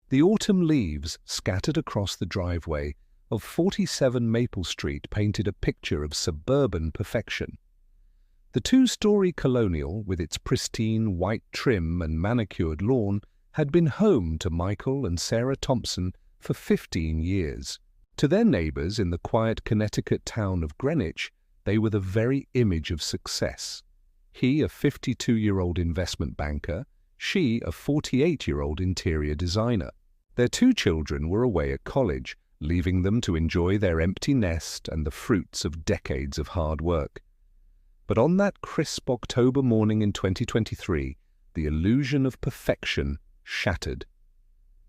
The autumn leaves scattered across the driveway of 47 Maple Street painted a picture of suburban perfection. The two-story colonial, with its pristine white trim and manicured lawn, had been home to Michael and Sarah Thompson for 15 years. To their neighbors in the quiet Connecticut town of Greenwich, they were the very image of success. He, a 52-year-old investment banker, she, a 48-year-old interior designer. Their two children were away at college, leaving them to enjoy their empty nest and the fruits of decades of hard work. But on that crisp October morning in 2023, the illusion of perfection shattered.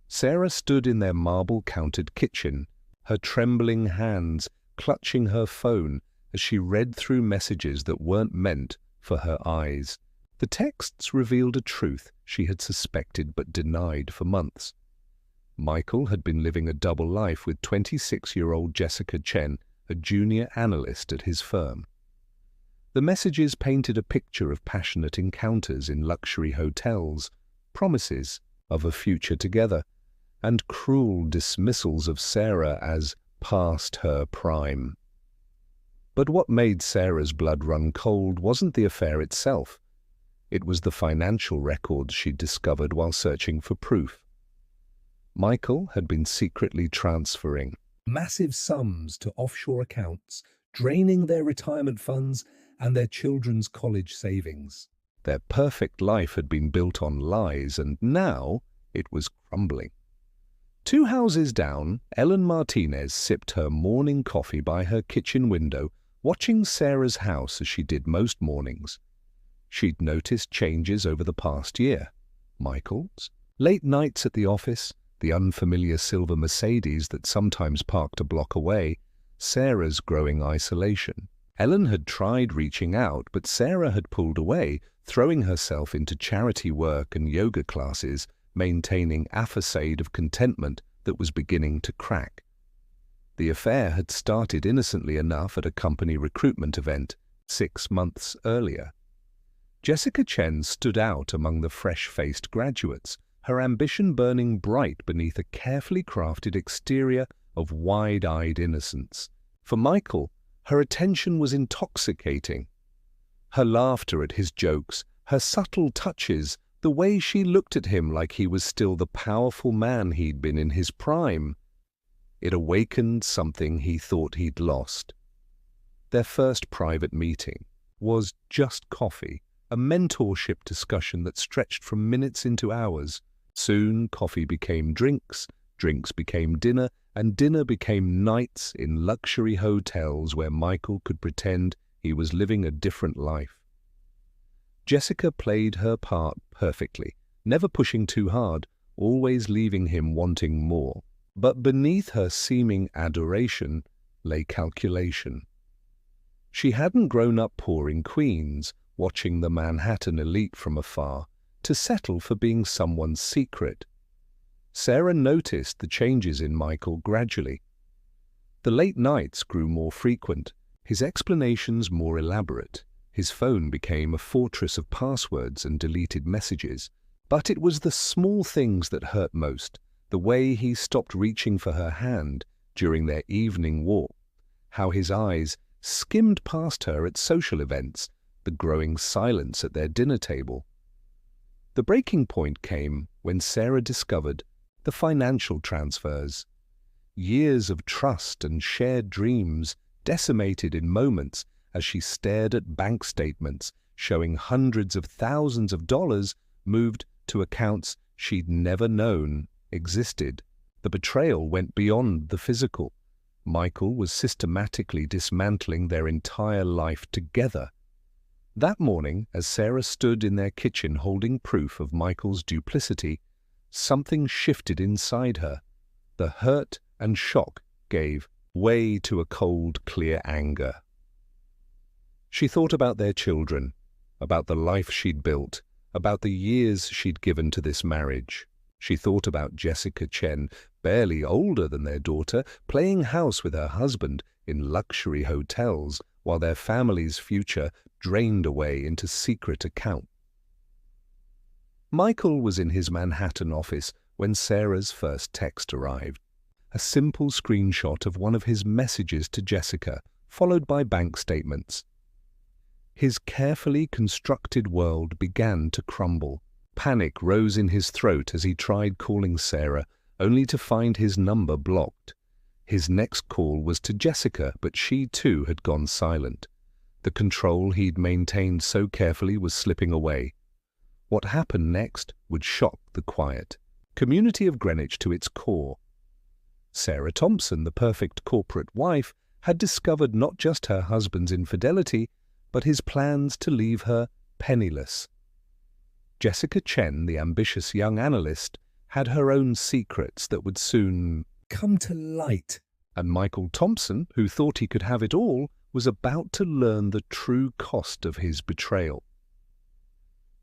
Sarah stood in their marble-countered kitchen, her trembling hands clutching her phone as she read through messages that weren't meant for her eyes. The texts revealed a truth she had suspected but denied for months. Michael had been living a double life with 26-year-old Jessica Chen, a junior analyst at his firm. The messages painted a picture of passionate encounters in luxury hotels, promises of a future together, and cruel dismissals of Sarah as past her prime. But what made Sarah's blood run cold wasn't the affair itself. It was the financial records she'd discovered while searching for proof. Michael had been secretly transferring massive sums to offshore accounts, draining their retirement funds and their children's college savings. Their perfect life had been built on lies, and now it was crumbling. 2 houses down, Ellen Martinez sipped her morning coffee by her kitchen window, watching Sarah's house as she did most mornings. She'd noticed changes over the past year. Michael's late nights at the office, the unfamiliar silver Mercedes that sometimes parked a block away, Sarah's growing isolation. Ellen had tried reaching out, but Sarah had pulled away, throwing herself into charity work and yoga classes, maintaining a facade of contentment that was beginning to crack. The affair had started innocently enough at a company recruitment event 6 months earlier. Jessica Chen stood out among the fresh-faced graduates, her ambition burning bright beneath a carefully crafted exterior of wide-eyed innocence. For Michael, her attention was intoxicating. Her laughter at his jokes, her subtle touches, the way she looked at him like he was still the powerful man he'd been in his prime. It awakened something he thought he'd lost. Their first private meeting was just coffee, a mentorship discussion that stretched from minutes into hours. Soon, coffee became drinks, drinks became dinner, and dinner became nights in luxury hotels where Michael could pretend he was living a different life. Jessica played her part perfectly, never pushing too hard, always leaving him wanting more. But beneath her seeming adoration lay calculation. She hadn't grown up poor in Queens, watching the Manhattan elite from afar, to settle for being someone's secret. Sarah noticed the changes in Michael gradually. The late nights grew more frequent, his explanations more elaborate. His phone became a fortress of passwords and deleted messages. But it was the small things that hurt most, the way he stopped reaching for her hand during their evening walk, how his eyes skimmed past her at social events, the growing silence at their dinner table. The breaking point came when Sarah discovered the financial transfers. Years of trust and shared dreams decimated in moments as she stared at bank statements showing hundreds of thousands of dollars moved to accounts she'd never known existed. The betrayal went beyond the physical. Michael was systematically dismantling their entire life together. That morning, as Sarah stood in their kitchen holding proof of Michael's duplicity, something shifted inside her. The hurt and shock gave way to a cold, clear anger. She thought about their children, about the life she'd built, about the years she'd given to this marriage. She thought about Jessica Chen, barely older than their daughter, playing house with her husband in luxury hotels while their family's future drained away into secret account. Michael was in his Manhattan office, when Sarah's first text arrived. A simple screenshot of one of his messages to Jessica, followed by bank statements. His carefully constructed world began to crumble. Panic rose in his throat as he tried calling Sarah, only to find his number blocked. His next call was to Jessica, but she too had gone silent. The control he'd maintained so carefully was slipping away. What happened next would shock the quiet community of Greenwich to its core. Sarah Thompson, the perfect corporate wife, had discovered not just her husband's infidelity, but his plans to leave her penniless. Jessica Chen, the ambitious young analyst, had her own secrets that would soon come to light. And Michael Thompson, who thought he could have it all, was about to learn the true cost of his betrayal.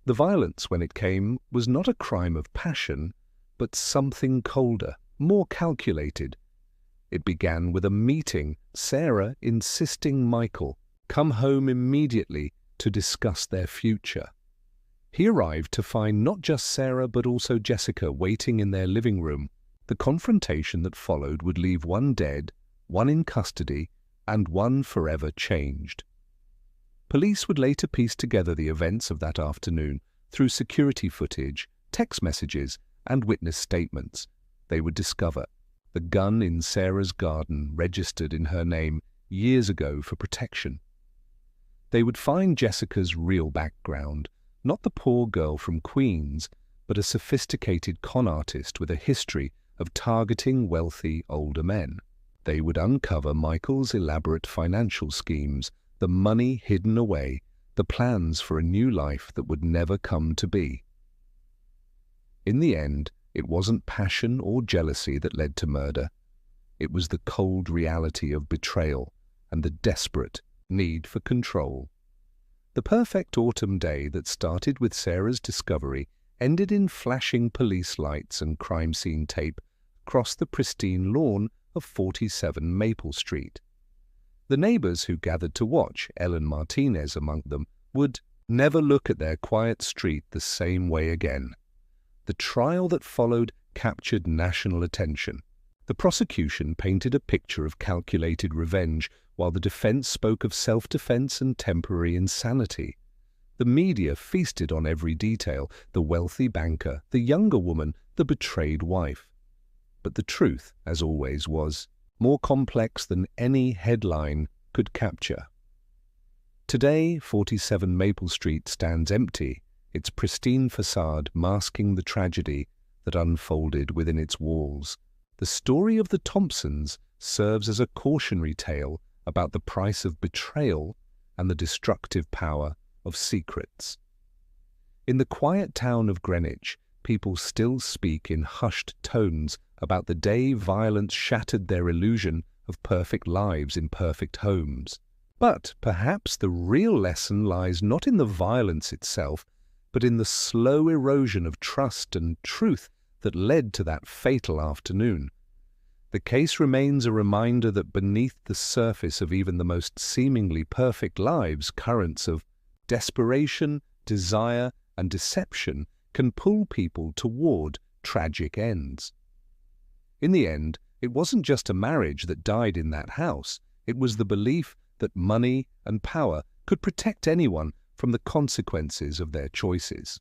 The violence, when it came, was not a crime of passion, but something colder, more calculated. It began with a meeting, Sarah insisting Michael come home immediately to discuss their future. He arrived to find not just Sarah but also Jessica waiting in their living room. The confrontation that followed would leave one dead, one in custody, and one forever changed. Police would later piece together the events of that afternoon through security footage, text messages, and witness statements. They would discover the gun in Sarah's garden registered in her name years ago for protection. They would find Jessica's real background, not the poor girl from Queens, but a sophisticated con artist with a history of targeting wealthy older men. They would uncover Michael's elaborate financial schemes, the money hidden away, the plans for a new life that would never come to be. In the end, it wasn't passion or jealousy that led to murder. It was the cold reality of betrayal and the desperate need for control. The perfect autumn day that started with Sarah's discovery ended in flashing police lights and crime scene tape across the pristine lawn of 47 Maple Street. The neighbors who gathered to watch, Ellen Martinez among them, would never look at their quiet street the same way again. The trial that followed captured national attention. The prosecution painted a picture of calculated revenge, while the defense spoke of self-defense and temporary insanity. The media feasted on every detail: the wealthy banker, the younger woman, the betrayed wife. But the truth, as always, was more complex than any headline could capture. Today, 47 Maple Street stands empty, its pristine facade masking the tragedy that unfolded within its walls. The story of the Thompsons serves as a cautionary tale about the price of betrayal and the destructive power of secrets. In the quiet town of Greenwich, people still speak in hushed tones about the day violence shattered their illusion of perfect lives in perfect homes. But perhaps the real lesson lies not in the violence itself, but in the slow erosion of trust and truth that led to that fatal afternoon. The case remains a reminder that beneath the surface of even the most seemingly perfect lives, currents of desperation, desire, and deception can pull people toward tragic ends. In the end, it wasn't just a marriage that died in that house. It was the belief that money and power could protect anyone from the consequences of their choices.